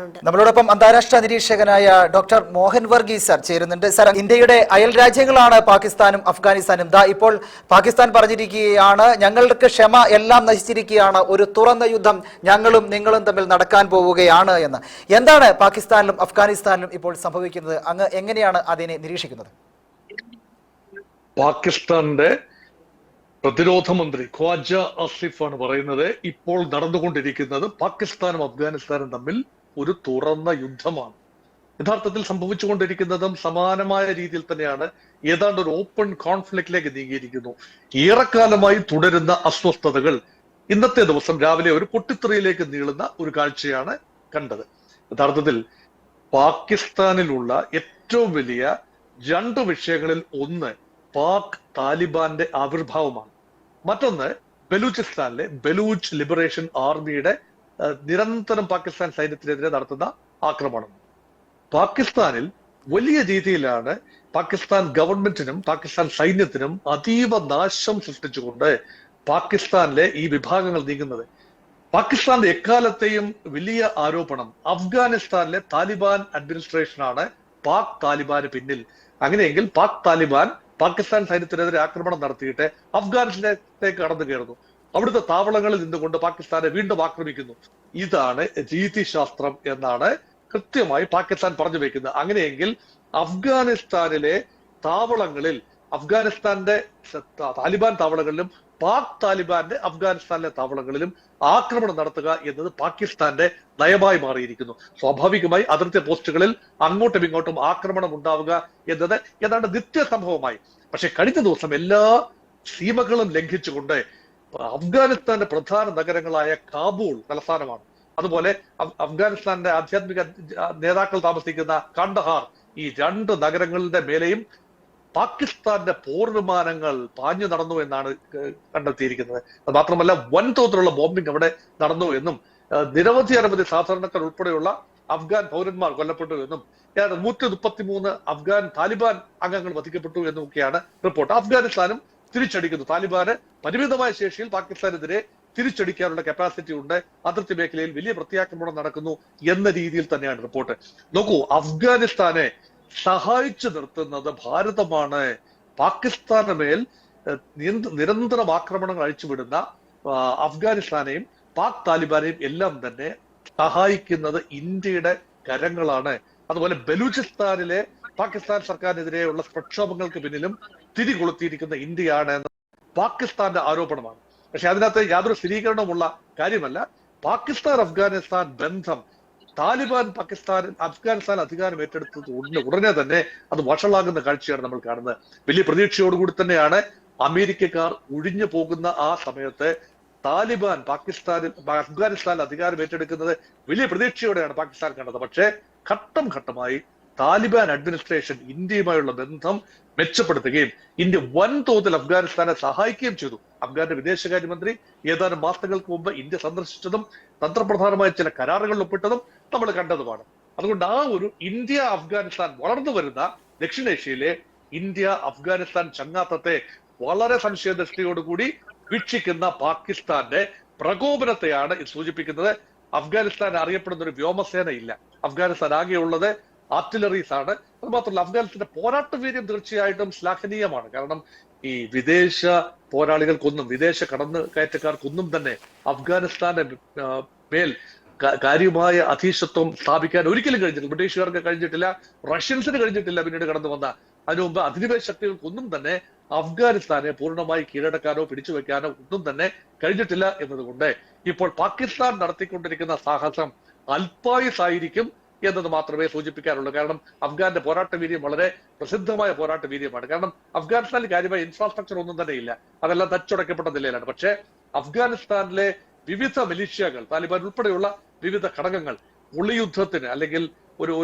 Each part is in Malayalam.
ഉണ്ട്. നമ്മളോടൊപ്പം അന്താരാഷ്ട്ര നിരീക്ഷകനായ ഡോക്ടർ മോഹൻ വർഗീസ് സർ ചേരുന്നുണ്ട്. സർ, ഇന്ത്യയുടെ അയൽ രാജ്യങ്ങളാണ് പാകിസ്ഥാനും അഫ്ഗാനിസ്ഥാനും. ഇപ്പോൾ പാകിസ്ഥാൻ പറഞ്ഞിരിക്കുകയാണ്, ഞങ്ങൾക്ക് ക്ഷമ എല്ലാം നശിച്ചിരിക്കുകയാണ്, ഒരു തുറന്ന യുദ്ധം ഞങ്ങളും നിങ്ങളും തമ്മിൽ നടക്കാൻ പോവുകയാണ് എന്ന്. എന്താണ് പാകിസ്ഥാനിലും അഫ്ഗാനിസ്ഥാനിലും ഇപ്പോൾ സംഭവിക്കുന്നത്? അങ്ങ് എങ്ങനെയാണ് അതിനെ നിരീക്ഷിക്കുന്നത്? പാകിസ്ഥാന്റെ പ്രതിരോധ മന്ത്രി ഖ്വാജ ആസിഫാണ് പറയുന്നത്, ഇപ്പോൾ നടന്നുകൊണ്ടിരിക്കുന്നത് പാകിസ്ഥാനും അഫ്ഗാനിസ്ഥാനും തമ്മിൽ ഒരു തുറന്ന യുദ്ധമാണ്. യഥാർത്ഥത്തിൽ സംഭവിച്ചുകൊണ്ടിരിക്കുന്നതും സമാനമായ രീതിയിൽ തന്നെയാണ്. ഏതാണ്ട് ഒരു ഓപ്പൺ കോൺഫ്ലിക്റ്റിലേക്ക് നീങ്ങിയിരിക്കുന്നു. ഏറെക്കാലമായി തുടരുന്ന അസ്വസ്ഥതകൾ ഇന്നത്തെ ദിവസം രാവിലെ ഒരു പൊട്ടിത്തെറിയിലേക്ക് നീളുന്ന ഒരു കാഴ്ചയാണ് കണ്ടത്. യഥാർത്ഥത്തിൽ പാകിസ്ഥാനിലുള്ള ഏറ്റവും വലിയ രണ്ട് വിഷയങ്ങളിൽ ഒന്ന് പാക് താലിബാന്റെ ആവിർഭാവമാണ്. മറ്റൊന്ന് ബലൂചിസ്ഥാനിലെ ബലൂച്ച് ലിബറേഷൻ ആർമിയുടെ നിരന്തരം പാകിസ്ഥാൻ സൈന്യത്തിനെതിരെ നടത്തുന്ന ആക്രമണം. പാകിസ്ഥാനിൽ വലിയ രീതിയിലാണ് പാകിസ്ഥാൻ ഗവൺമെന്റിനും പാകിസ്ഥാൻ സൈന്യത്തിനും അതീവ നാശം സൃഷ്ടിച്ചുകൊണ്ട് പാകിസ്ഥാനിലെ ഈ വിഭാഗങ്ങൾ നീങ്ങുന്നത്. പാകിസ്ഥാന്റെ എക്കാലത്തെയും വലിയ ആരോപണം അഫ്ഗാനിസ്ഥാനിലെ താലിബാൻ അഡ്മിനിസ്ട്രേഷനാണ് പാക് താലിബാന് പിന്നിൽ. അങ്ങനെയെങ്കിൽ പാക് താലിബാൻ പാകിസ്ഥാൻ സൈന്യത്തിനെതിരെ ആക്രമണം നടത്തിയിട്ട് അഫ്ഗാനിസ്ഥാനിലേക്ക് കടന്നു കയറുന്നു. അവിടുത്തെ താവളങ്ങളിൽ നിന്നുകൊണ്ട് പാകിസ്ഥാനെ വീണ്ടും ആക്രമിക്കുന്നു. ഇതാണ് രീതിശാസ്ത്രം എന്നാണ് കൃത്യമായി പാകിസ്ഥാൻ പറഞ്ഞു വെക്കുന്നത്. അങ്ങനെയെങ്കിൽ അഫ്ഗാനിസ്ഥാനിലെ താവളങ്ങളിൽ, അഫ്ഗാനിസ്ഥാന്റെ താലിബാൻ താവളങ്ങളിലും പാക് താലിബാന്റെ അഫ്ഗാനിസ്ഥാനിലെ താവളങ്ങളിലും ആക്രമണം നടത്തുക എന്നത് പാകിസ്ഥാന്റെ നയമായി മാറിയിരിക്കുന്നു. സ്വാഭാവികമായി അതിർത്തി പോസ്റ്റുകളിൽ അങ്ങോട്ടും ഇങ്ങോട്ടും ആക്രമണം ഉണ്ടാവുക എന്നത് ഏതാണ്ട് നിത്യസംഭവമായി. പക്ഷെ കഴിഞ്ഞ ദിവസം എല്ലാ സീമകളും ലംഘിച്ചുകൊണ്ട് അഫ്ഗാനിസ്ഥാന്റെ പ്രധാന നഗരങ്ങളായ കാബൂൾ തലസ്ഥാനമാണ്, അതുപോലെ അഫ്ഗാനിസ്ഥാന്റെ ആധ്യാത്മിക നേതാക്കൾ താമസിക്കുന്ന കണ്ടഹാർ, ഈ രണ്ട് നഗരങ്ങളുടെ മേലെയും പാകിസ്ഥാന്റെ പോർവിമാനങ്ങൾ പാഞ്ഞു നടന്നു എന്നാണ് കണ്ടെത്തിയിരിക്കുന്നത്. അത് മാത്രമല്ല വൻതോതിലുള്ള ബോംബിംഗ് അവിടെ നടന്നു എന്നും അനവധി സാധാരണക്കാർ ഉൾപ്പെടെയുള്ള അഫ്ഗാൻ പൗരന്മാർ കൊല്ലപ്പെട്ടു എന്നും 133 അഫ്ഗാൻ താലിബാൻ അംഗങ്ങൾ വധിക്കപ്പെട്ടു എന്നൊക്കെയാണ് റിപ്പോർട്ട്. അഫ്ഗാനിസ്ഥാനും തിരിച്ചടിക്കുന്നു. താലിബാന് പരിമിതമായ ശേഷിയിൽ പാകിസ്ഥാനെതിരെ തിരിച്ചടിക്കാനുള്ള കപ്പാസിറ്റി ഉണ്ട്. അതിർത്തി മേഖലയിൽ വലിയ പ്രത്യാക്രമണം നടക്കുന്നു എന്ന രീതിയിൽ തന്നെയാണ് റിപ്പോർട്ട്. നോക്കൂ, അഫ്ഗാനിസ്ഥാനെ സഹായിച്ചു നിർത്തുന്നത് ഭാരതമാണ്. പാകിസ്ഥാന് മേൽ നിരന്തരം ആക്രമണങ്ങൾ അഴിച്ചുവിടുന്ന അഫ്ഗാനിസ്ഥാനെയും പാക് താലിബാനെയും എല്ലാം തന്നെ സഹായിക്കുന്നത് ഇന്ത്യയുടെ കരങ്ങളാണ്. അതുപോലെ ബലൂചിസ്ഥാനിലെ പാകിസ്ഥാൻ സർക്കാരിനെതിരെയുള്ള പ്രക്ഷോഭങ്ങൾക്ക് പിന്നിലും തിരികൊളുത്തിയിരിക്കുന്ന ഇന്ത്യയാണ് എന്ന പാകിസ്ഥാന്റെ ആരോപണമാണ്. പക്ഷെ അതിനകത്ത് യാതൊരു സ്ഥിരീകരണമുള്ള കാര്യമല്ല. പാകിസ്ഥാൻ അഫ്ഗാനിസ്ഥാൻ ബന്ധം താലിബാൻ അഫ്ഗാനിസ്ഥാൻ അധികാരം ഏറ്റെടുത്തത് ഉടനെ തന്നെ അത് വഷളാകുന്ന കാഴ്ചയാണ് നമ്മൾ കാണുന്നത്. വലിയ പ്രതീക്ഷയോടുകൂടി തന്നെയാണ് അമേരിക്കക്കാർ ഒഴിഞ്ഞു പോകുന്ന ആ സമയത്ത് താലിബാൻ അഫ്ഗാനിസ്ഥാനിൽ അധികാരം ഏറ്റെടുക്കുന്നത് വലിയ പ്രതീക്ഷയോടെയാണ് പാകിസ്ഥാൻ കണ്ടത്. പക്ഷേ ഘട്ടം ഘട്ടമായി താലിബാൻ അഡ്മിനിസ്ട്രേഷൻ ഇന്ത്യയുമായുള്ള ബന്ധം മെച്ചപ്പെടുത്തുകയും ഇന്ത്യ വൻതോതിൽ അഫ്ഗാനിസ്ഥാനെ സഹായിക്കുകയും ചെയ്തു. അഫ്ഗാന്റെ വിദേശകാര്യമന്ത്രി ഏതാനും മാസങ്ങൾക്ക് മുമ്പ് ഇന്ത്യ സന്ദർശിച്ചതും തന്ത്രപ്രധാനമായ ചില കരാറുകളിൽ ഒപ്പിട്ടതും നമ്മൾ കണ്ടതുമാണ്. അതുകൊണ്ട് ആ ഒരു ഇന്ത്യ അഫ്ഗാനിസ്ഥാൻ വളർന്നു വരുന്ന ദക്ഷിണേഷ്യയിലെ ഇന്ത്യ അഫ്ഗാനിസ്ഥാൻ ചങ്ങാത്തത്തെ വളരെ സംശയദൃഷ്ടിയോടുകൂടി വീക്ഷിക്കുന്ന പാകിസ്ഥാന്റെ പ്രകോപനത്തെയാണ് ഇത് സൂചിപ്പിക്കുന്നത്. അഫ്ഗാനിസ്ഥാൻ അറിയപ്പെടുന്ന ഒരു വ്യോമസേന ഇല്ല. അഫ്ഗാനിസ്ഥാൻ ആകെയുള്ളത് ആർട്ടിലറീസ് ആണ്. അത് മാത്രമല്ല അഫ്ഗാനിസ്ഥാന്റെ പോരാട്ട വീര്യം തീർച്ചയായിട്ടും ശ്ലാഘനീയമാണ്. കാരണം ഈ വിദേശ പോരാളികൾക്കൊന്നും വിദേശ കടന്നുകയറ്റക്കാർക്കൊന്നും തന്നെ അഫ്ഗാനിസ്ഥാന്റെ മേൽ കാര്യമായ അധീശത്വം സ്ഥാപിക്കാൻ ഒരിക്കലും കഴിഞ്ഞിട്ടില്ല. ബ്രിട്ടീഷുകാർക്ക് കഴിഞ്ഞിട്ടില്ല, റഷ്യൻസിന് കഴിഞ്ഞിട്ടില്ല. പിന്നീട് കടന്നു വന്ന അതിനു മുമ്പ് അധിനിവേശ ശക്തികൾക്കൊന്നും തന്നെ അഫ്ഗാനിസ്ഥാനെ പൂർണ്ണമായി കീഴടക്കാനോ പിടിച്ചു വെക്കാനോ ഒന്നും തന്നെ കഴിഞ്ഞിട്ടില്ല എന്നതുകൊണ്ട് ഇപ്പോൾ പാകിസ്ഥാൻ നടത്തിക്കൊണ്ടിരിക്കുന്ന സാഹസം അല്പായുസായിരിക്കും എന്നത് മാത്രമേ സൂചിപ്പിക്കാറുള്ളൂ. കാരണം അഫ്ഗാന്റെ പോരാട്ട വീര്യം വളരെ പ്രസിദ്ധമായ പോരാട്ട വീര്യമാണ്. കാരണം അഫ്ഗാനിസ്ഥാനിൽ കാര്യമായ ഇൻഫ്രാസ്ട്രക്ചർ ഒന്നും തന്നെ ഇല്ല, അതെല്ലാം തച്ചുടക്കപ്പെട്ട നിലയിലാണ്. പക്ഷേ അഫ്ഗാനിസ്ഥാനിലെ വിവിധ മിലിഷ്യകൾ, താലിബാൻ ഉൾപ്പെടെയുള്ള വിവിധ ഘടകങ്ങൾ ഒളിയുദ്ധത്തിന് അല്ലെങ്കിൽ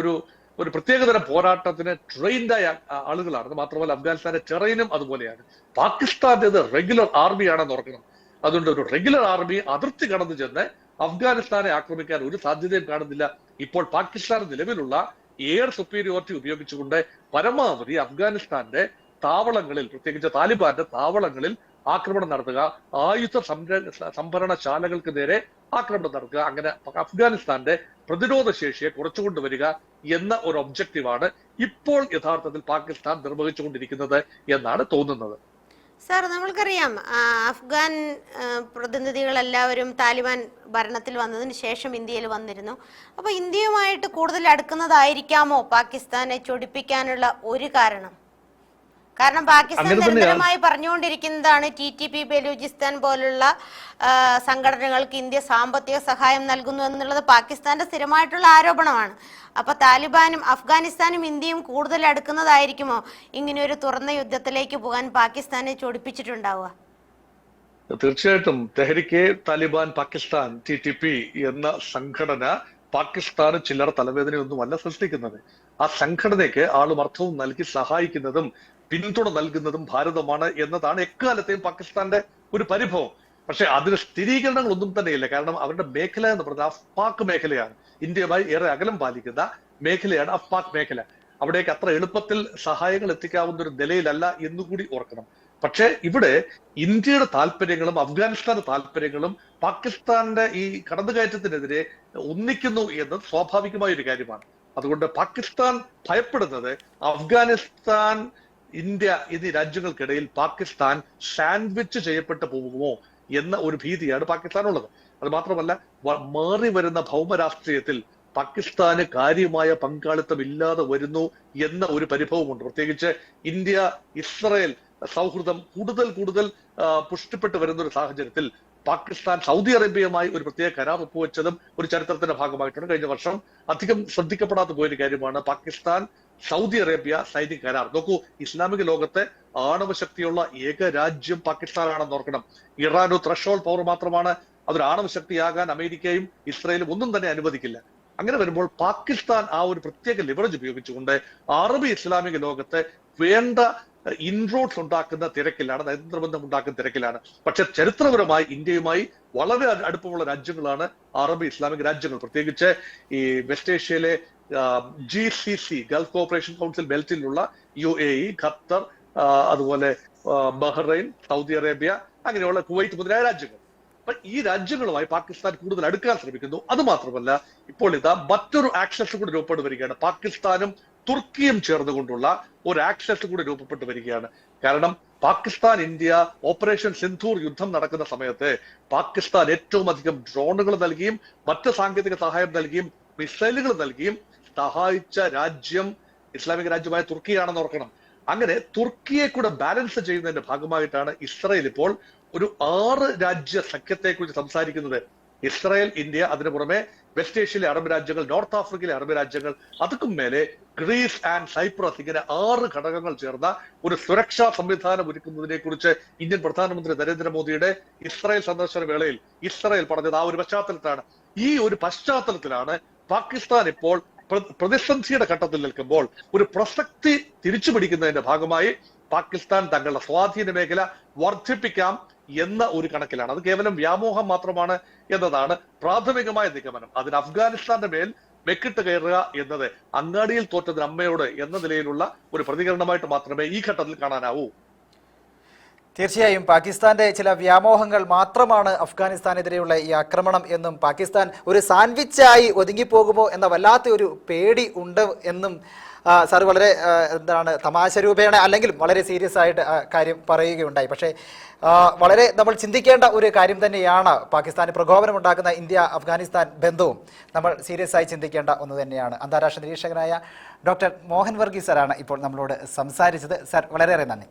ഒരു പ്രത്യേകതരം പോരാട്ടത്തിന് ട്രെയിൻഡായ ആളുകളാണ്. മാത്രമല്ല അഫ്ഗാനിസ്ഥാന്റെ ടെറൈനും അതുപോലെയാണ്. പാകിസ്ഥാന്റേത് റെഗുലർ ആർമിയാണെന്ന് ഓർക്കണം. അതുകൊണ്ട് ഒരു റെഗുലർ ആർമി അതിർത്തി കടന്നു ചെന്ന് അഫ്ഗാനിസ്ഥാനെ ആക്രമിക്കാൻ ഒരു സാധ്യതയും കാണുന്നില്ല. ഇപ്പോൾ പാകിസ്ഥാൻ നിലവിലുള്ള എയർ സുപ്പീരിയോറിറ്റി ഉപയോഗിച്ചുകൊണ്ട് പരമാവധി അഫ്ഗാനിസ്ഥാന്റെ താവളങ്ങളിൽ, പ്രത്യേകിച്ച് താലിബാന്റെ താവളങ്ങളിൽ ആക്രമണം നടത്തുക, ആയുധ സംഭരണശാലകൾക്ക് നേരെ ആക്രമണം നടത്തുക, അങ്ങനെ അഫ്ഗാനിസ്ഥാന്റെ പ്രതിരോധ ശേഷിയെ കുറച്ചുകൊണ്ടുവരിക എന്ന ഒരു ഒബ്ജക്റ്റീവാണ് ഇപ്പോൾ യഥാർത്ഥത്തിൽ പാകിസ്ഥാൻ നിർവഹിച്ചുകൊണ്ടിരിക്കുന്നത് എന്നാണ് തോന്നുന്നത്. സാർ, നമ്മൾക്കറിയാം അഫ്ഗാൻ പ്രതിനിധികളെല്ലാവരും താലിബാൻ ഭരണത്തിൽ വന്നതിന് ശേഷം ഇന്ത്യയിൽ വന്നിരുന്നു. അപ്പോൾ ഇന്ത്യയുമായിട്ട് കൂടുതൽ അടുക്കുന്നതായിരിക്കാമോ പാകിസ്ഥാനെ ചൊടിപ്പിക്കാനുള്ള ഒരു കാരണം? കാരണം പാകിസ്ഥാൻ നിരന്തരമായി പറഞ്ഞുകൊണ്ടിരിക്കുന്നതാണ് TTP, ബലൂചിസ്ഥാൻ പോലുള്ള സംഘടനകൾക്ക് ഇന്ത്യ സാമ്പത്തിക സഹായം നൽകുന്നു എന്നുള്ളത് പാകിസ്ഥാന്റെ സ്ഥിരമായിട്ടുള്ള ആരോപണമാണ്. അപ്പൊ താലിബാനും അഫ്ഗാനിസ്ഥാനും ഇന്ത്യയും കൂടുതൽ അടുക്കുന്നതായിരിക്കുമോ ഇങ്ങനെ ഒരു തുറന്ന യുദ്ധത്തിലേക്ക് പോകാൻ പാകിസ്ഥാനെ ചൊടിപ്പിച്ചിട്ടുണ്ടാവുക? തീർച്ചയായിട്ടും തെഹ്രിക്കെ താലിബാൻ പാകിസ്ഥാൻ TTP എന്ന സംഘടന പാകിസ്ഥാന് ചില്ലറ തലവേദനയൊന്നുമല്ല സൃഷ്ടിക്കുന്നത്. ആ സംഘടനയ്ക്ക് ആളും അർത്ഥവും നൽകി സഹായിക്കുന്നതും പിന്തുണ നൽകുന്നതും ഭാരതമാണ് എന്നതാണ് എക്കാലത്തെയും പാകിസ്ഥാന്റെ ഒരു പരിഭവം. പക്ഷെ അതിന് സ്ഥിരീകരണങ്ങളൊന്നും തന്നെയില്ല. കാരണം അവരുടെ മേഖല എന്ന് പറഞ്ഞാൽ അഫ്പാക് മേഖലയാണ്. ഇന്ത്യയുമായി ഏറെ അകലം പാലിക്കുന്ന മേഖലയാണ് അഫ്പാക് മേഖല. അവിടേക്ക് അത്ര എളുപ്പത്തിൽ സഹായങ്ങൾ എത്തിക്കാവുന്ന ഒരു നിലയിലല്ല എന്നുകൂടി ഓർക്കണം. പക്ഷെ ഇവിടെ ഇന്ത്യയുടെ താല്പര്യങ്ങളും അഫ്ഗാനിസ്ഥാന്റെ താല്പര്യങ്ങളും പാകിസ്ഥാന്റെ ഈ കടന്നുകയറ്റത്തിനെതിരെ ഒന്നിക്കുന്നു എന്നത് സ്വാഭാവികമായ ഒരു കാര്യമാണ്. അതുകൊണ്ട് പാകിസ്ഥാൻ ഭയപ്പെടുന്നത് അഫ്ഗാനിസ്ഥാൻ, ഇന്ത്യ എന്നീ രാജ്യങ്ങൾക്കിടയിൽ പാകിസ്ഥാൻ സാൻഡ്വിച്ച് ചെയ്യപ്പെട്ടു പോകുമോ എന്ന ഒരു ഭീതിയാണ് പാകിസ്ഥാനുള്ളത്. അത് മാത്രമല്ല, മാറി വരുന്ന ഭൗമരാഷ്ട്രീയത്തിൽ പാകിസ്ഥാന് കാര്യമായ പങ്കാളിത്തം ഇല്ലാതെ വരുന്നു എന്ന ഒരു പരിഭവമുണ്ട്. പ്രത്യേകിച്ച് ഇന്ത്യ ഇസ്രയേൽ സൗഹൃദം കൂടുതൽ പുഷ്ടിപ്പെട്ടു വരുന്ന ഒരു സാഹചര്യത്തിൽ പാകിസ്ഥാൻ സൗദി അറേബ്യയുമായി ഒരു പ്രത്യേക കരാർ ഒപ്പുവെച്ചതും ഒരു ചരിത്രത്തിന്റെ ഭാഗമായിട്ടാണ്. കഴിഞ്ഞ വർഷം അധികം ശ്രദ്ധിക്കപ്പെടാത്ത പോയൊരു കാര്യമാണ് പാകിസ്ഥാൻ സൗദി അറേബ്യ സൈനിക കരാർ. നോക്കൂ, ഇസ്ലാമിക ലോകത്തെ ആണവശക്തിയുള്ള ഏക രാജ്യം പാകിസ്ഥാനാണെന്ന് ഓർക്കണം. ഇറാൻ ഒരു ത്രഷോൾഡ് പവർ മാത്രമാണ്. അതൊരു ആണവശക്തിയാകാൻ അമേരിക്കയും ഇസ്രയേലും ഒന്നും തന്നെ അനുവദിക്കില്ല. അങ്ങനെ വരുമ്പോൾ പാകിസ്ഥാൻ ആ ഒരു പ്രത്യേക ലിവറേജ് ഉപയോഗിച്ചുകൊണ്ട് അറബി ഇസ്ലാമിക ലോകത്തെ വേണ്ട ഇൻറോഡ്സ് ഉണ്ടാക്കുന്ന തിരക്കിലാണ്, നയതന്ത്രബന്ധം ഉണ്ടാക്കുന്ന തിരക്കിലാണ്. പക്ഷെ ചരിത്രപരമായി ഇന്ത്യയുമായി വളരെ അടുപ്പമുള്ള രാജ്യങ്ങളാണ് അറബി ഇസ്ലാമിക രാജ്യങ്ങൾ. പ്രത്യേകിച്ച് ഈ വെസ്റ്റ് ഏഷ്യയിലെ GCC ഗൾഫ് കോപ്പറേഷൻ കൗൺസിൽ ബെൽറ്റിലുള്ള UAE, ഖത്തർ, അതുപോലെ ബഹ്റൈൻ, സൗദി അറേബ്യ, അങ്ങനെയുള്ള കുവൈറ്റ് മുതലായ രാജ്യങ്ങൾ. അപ്പൊ ഈ രാജ്യങ്ങളുമായി പാകിസ്ഥാൻ കൂടുതൽ അടുക്കാൻ ശ്രമിക്കുന്നു. അത് മാത്രമല്ല, ഇപ്പോൾ ഇതാ മറ്റൊരു ആക്സസ് കൂടി രൂപപ്പെട്ടു വരികയാണ്. പാകിസ്ഥാനും തുർക്കിയും ചേർന്നുകൊണ്ടുള്ള ഒരു ആക്സസ് കൂടി രൂപപ്പെട്ടു വരികയാണ്. കാരണം പാകിസ്ഥാൻ ഇന്ത്യ ഓപ്പറേഷൻ സിന്ധൂർ യുദ്ധം നടക്കുന്ന സമയത്ത് പാകിസ്ഥാൻ ഏറ്റവും അധികം ഡ്രോണുകൾ നൽകിയും മറ്റ് സാങ്കേതിക സഹായം നൽകിയും മിസൈലുകൾ നൽകിയും സഹായിച്ച രാജ്യം ഇസ്ലാമിക രാജ്യമായ തുർക്കിയാണെന്ന് ഓർക്കണം. അങ്ങനെ തുർക്കിയെ കൂടെ ബാലൻസ് ചെയ്യുന്നതിന്റെ ഭാഗമായിട്ടാണ് ഇസ്രായേൽ ഇപ്പോൾ ഒരു 6 രാജ്യ സഖ്യത്തെക്കുറിച്ച് സംസാരിക്കുന്നത്. ഇസ്രായേൽ, ഇന്ത്യ, അതിനു പുറമെ വെസ്റ്റ് ഏഷ്യയിലെ അറബ് രാജ്യങ്ങൾ, നോർത്ത് ആഫ്രിക്കയിലെ അറബ് രാജ്യങ്ങൾ, അതുക്കും മേലെ ഗ്രീസ് ആൻഡ് സൈപ്രസ്, ഇങ്ങനെ 6 ഘടകങ്ങൾ ചേർന്ന ഒരു സുരക്ഷാ സംവിധാനം ഒരുക്കുന്നതിനെ കുറിച്ച് ഇന്ത്യൻ പ്രധാനമന്ത്രി നരേന്ദ്രമോദിയുടെ ഇസ്രായേൽ സന്ദർശന വേളയിൽ ഇസ്രായേൽ പറഞ്ഞത് ആ ഒരു പശ്ചാത്തലത്തിലാണ്. ഈ ഒരു പശ്ചാത്തലത്തിലാണ് പാകിസ്ഥാൻ ഇപ്പോൾ പ്രതിസന്ധിയുടെ ഘട്ടത്തിൽ നിൽക്കുമ്പോൾ ഒരു പ്രസക്തി തിരിച്ചു പിടിക്കുന്നതിന്റെ ഭാഗമായി പാകിസ്ഥാൻ തങ്ങളുടെ സ്വാധീന മേഖല വർദ്ധിപ്പിക്കാം എന്ന ഒരു കണക്കിലാണ്. അത് കേവലം വ്യാമോഹം മാത്രമാണ് എന്നതാണ് പ്രാഥമികമായ നിഗമനം. അതിന് അഫ്ഗാനിസ്ഥാന്റെ മേൽ മെക്കിട്ട് കയറുക എന്നത് അങ്ങാടിയിൽ തോറ്റതിന് അമ്മയോട് എന്ന നിലയിലുള്ള ഒരു പ്രതികരണമായിട്ട് മാത്രമേ ഈ ഘട്ടത്തിൽ കാണാനാവൂ. തീർച്ചയായും പാകിസ്ഥാന്റെ ചില വ്യാമോഹങ്ങൾ മാത്രമാണ് അഫ്ഗാനിസ്ഥാനെതിരെയുള്ള ഈ ആക്രമണം എന്നും പാകിസ്ഥാൻ ഒരു സാൻഡ്വിച്ചായി ഒതുങ്ങിപ്പോകുമോ എന്ന വല്ലാത്ത ഒരു പേടി ഉണ്ട് എന്നും സാർ വളരെ തമാശ രൂപേണ അല്ലെങ്കിൽ വളരെ സീരിയസ് ആയിട്ട് കാര്യം പറയുകയുണ്ടായി. പക്ഷേ വളരെ നമ്മൾ ചിന്തിക്കേണ്ട ഒരു കാര്യം തന്നെയാണ് പാകിസ്ഥാന് പ്രകോപനമുണ്ടാക്കുന്ന ഇന്ത്യ അഫ്ഗാനിസ്ഥാൻ ബന്ധവും നമ്മൾ സീരിയസ് ആയി ചിന്തിക്കേണ്ട ഒന്ന് തന്നെയാണ്. അന്താരാഷ്ട്ര നിരീക്ഷകനായ ഡോക്ടർ മോഹൻ വർഗീസ് സാറാണ് ഇപ്പോൾ നമ്മളോട് സംസാരിച്ചത്. സാർ വളരെയേറെ നന്ദി.